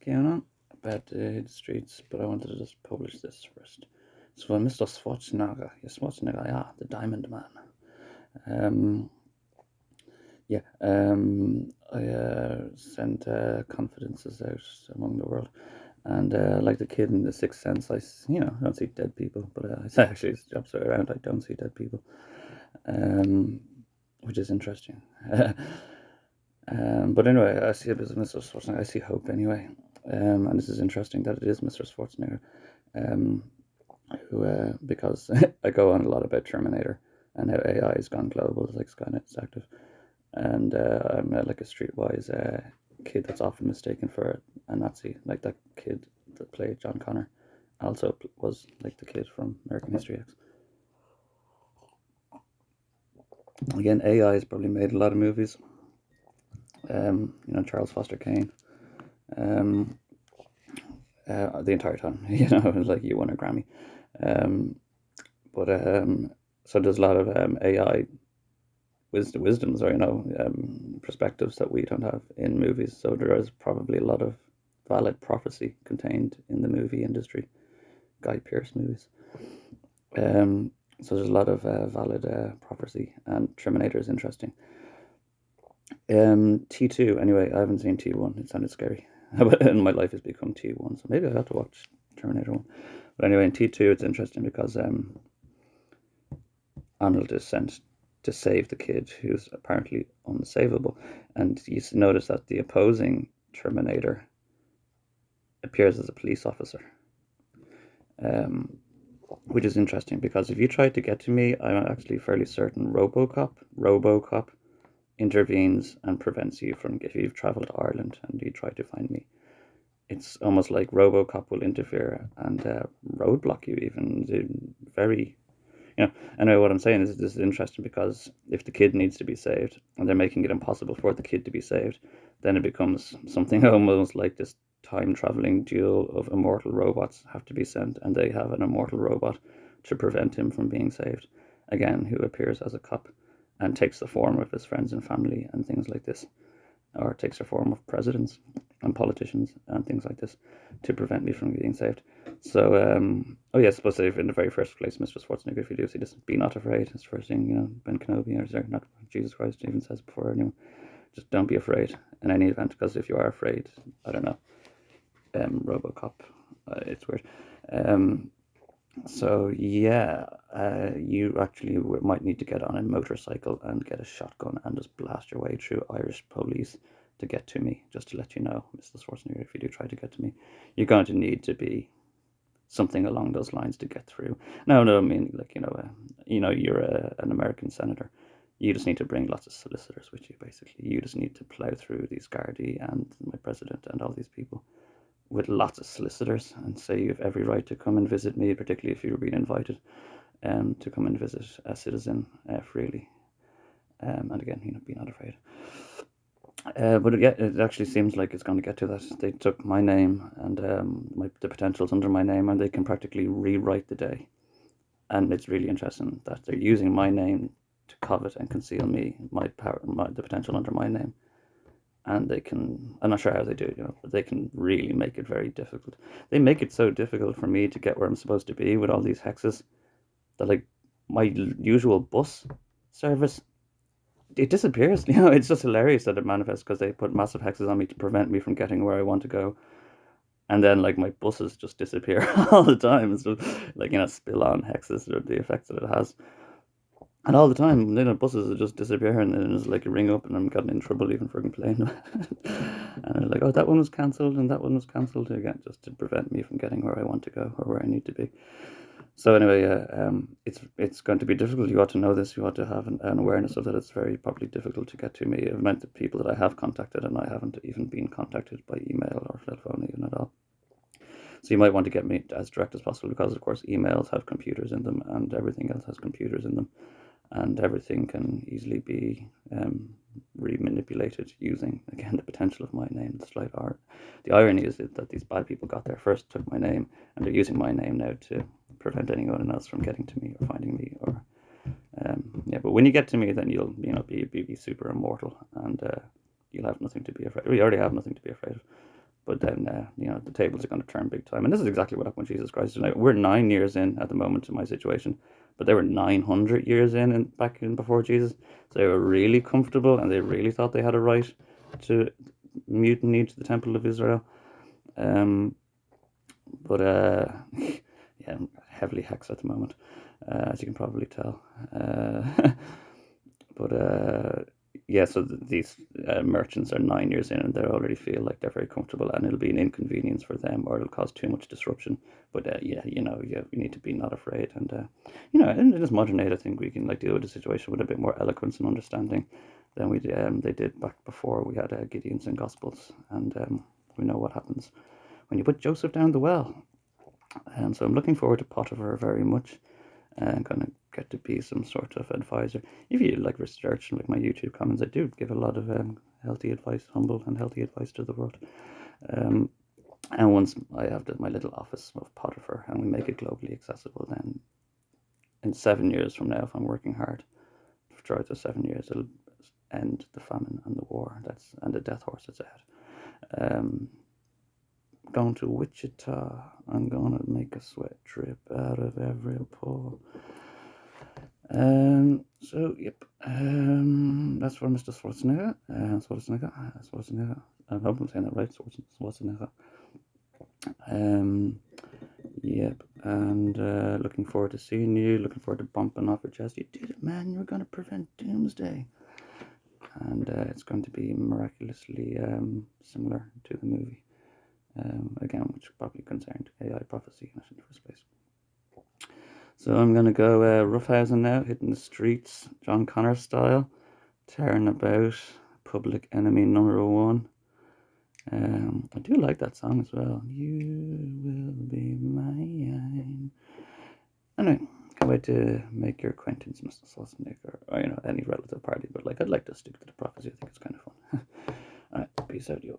going on about the streets, but I wanted to just publish this first. So, Mr. Schwarzenegger, yeah, the Diamond Man. Um, I sent confidences out among the world, and like the kid in The Sixth Sense, I don't see dead people, but it's actually it's the opposite way around. I don't see dead people, um, which is interesting. But anyway, I see a bit of Mr. Schwarzenegger. I see hope anyway. And this is interesting that it is Mr. Schwarzenegger, um, who because I go on a lot about Terminator and how AI has gone global, like Skynet's active, and I'm like a streetwise kid that's often mistaken for a Nazi, like that kid that played John Connor, also was like the kid from American History X. Again, AI has probably made a lot of movies. Charles Foster Kane. Um, the entire time, like you won a Grammy. Um, but so there's a lot of AI wisdoms or perspectives that we don't have in movies. So there is probably a lot of valid prophecy contained in the movie industry, Guy Pearce movies. So there's a lot of valid prophecy, and Terminator is interesting. T2 anyway. I haven't seen T1. It sounded scary, and my life has become T1. So maybe I have to watch Terminator 1. But anyway, in T2 it's interesting because Arnold is sent to save the kid who's apparently unsavable, and you notice that the opposing Terminator appears as a police officer, which is interesting because if you try to get to me, I'm actually fairly certain RoboCop intervenes and prevents you from, if you've traveled to Ireland and you try to find me, it's almost like RoboCop will interfere and roadblock you even. Very, anyway, what I'm saying is this is interesting because if the kid needs to be saved and they're making it impossible for the kid to be saved, then it becomes something almost like this time traveling duel of immortal robots have to be sent, and they have an immortal robot to prevent him from being saved. Again, who appears as a cop and takes the form of his friends and family and things like this, or takes the form of presidents and politicians and things like this to prevent me from being saved. So, oh yes, but say in the very first place, Mr. Schwarzenegger, if you do see this, be not afraid. It's the first thing, Ben Kenobi, or sorry, not Jesus Christ, even says before anyone. Just don't be afraid in any event, because if you are afraid, I don't know, RoboCop, it's weird. So yeah, you actually might need to get on a motorcycle and get a shotgun and just blast your way through Irish police to get to me. Just to let you know, Mr. Schwarzenegger, if you do try to get to me, you're going to need to be something along those lines to get through. No, I mean like you're an American senator. You just need to bring lots of solicitors with you. Basically, you just need to plow through these Gardaí and my president and all these people with lots of solicitors and say you have every right to come and visit me, particularly if you're being invited to come and visit a citizen freely. And again, be not afraid. But it actually seems like it's going to get to that. They took my name and the potentials under my name, and they can practically rewrite the day. And it's really interesting that they're using my name to covet and conceal my power, the potential under my name. And they can, I'm not sure how they do it, but they can really make it very difficult. They make it so difficult for me to get where I'm supposed to be with all these hexes that, like, my usual bus service, it disappears. It's just hilarious that it manifests because they put massive hexes on me to prevent me from getting where I want to go. And then, like, my buses just disappear all the time. It's just, like, spill on hexes, or the effects that it has. And all the time, buses are just disappearing, and then it's like a ring up, and I'm getting in trouble even for complaining. And they're like, oh, that one was cancelled, and that one was cancelled again, just to prevent me from getting where I want to go or where I need to be. So anyway, it's going to be difficult. You ought to know this. You ought to have an awareness of that. It's very probably difficult to get to me. I've met the people that I have contacted, and I haven't even been contacted by email or telephone even at all. So you might want to get me as direct as possible, because of course emails have computers in them, and everything else has computers in them. And everything can easily be re-manipulated using, again, the potential of my name, the slight R. The irony is that these bad people got there first, took my name, and they're using my name now to prevent anyone else from getting to me or finding me. Or but when you get to me, then you'll be super immortal, and you'll have nothing to be afraid of. You already have nothing to be afraid of. But then, the tables are going to turn big time. And this is exactly what happened with Jesus Christ. Like, we're 9 years in at the moment to my situation, but they were 900 years in and back in before Jesus. So they were really comfortable, and they really thought they had a right to mutiny to the Temple of Israel. But yeah, I'm heavily hexed at the moment, as you can probably tell. But yeah, so these merchants are 9 years in, and they already feel like they're very comfortable, and it'll be an inconvenience for them, or it'll cause too much disruption. But yeah, we need to be not afraid, and in this modern age, I think we can deal with the situation with a bit more eloquence and understanding than they did back before we had Gideons and Gospels, and we know what happens when you put Joseph down the well. And so I'm looking forward to Potiphar very much, and kind of get to be some sort of advisor. If you like research and like my YouTube comments, I do give a lot of healthy advice, humble and healthy advice to the world. And once I have my little office of Potiphar and we make it globally accessible, then in 7 years from now, if I'm working hard throughout the 7 years, it'll end the famine and the war and the death horse that's ahead. Going to Wichita, I'm gonna make a sweat drip out of every pore. So yep, that's for Mr. Schwarzenegger. Schwarzenegger. I hope I'm saying that right. Schwarzenegger. Yep, and looking forward to seeing you. Looking forward to bumping off your chest. You did it, man. You're gonna prevent doomsday, and it's going to be miraculously similar to the movie. Again, which probably concerned AI prophecy in the first place. So I'm going to go roughhousing now, hitting the streets, John Connor style, tearing about, Public Enemy #1. I do like that song as well. You will be mine. Anyway, can't wait to make your acquaintance, Mr. Schwarzenegger, or any relative party. But I'd like to stick to the prophecy. I think it's kind of fun. All right, peace out, you.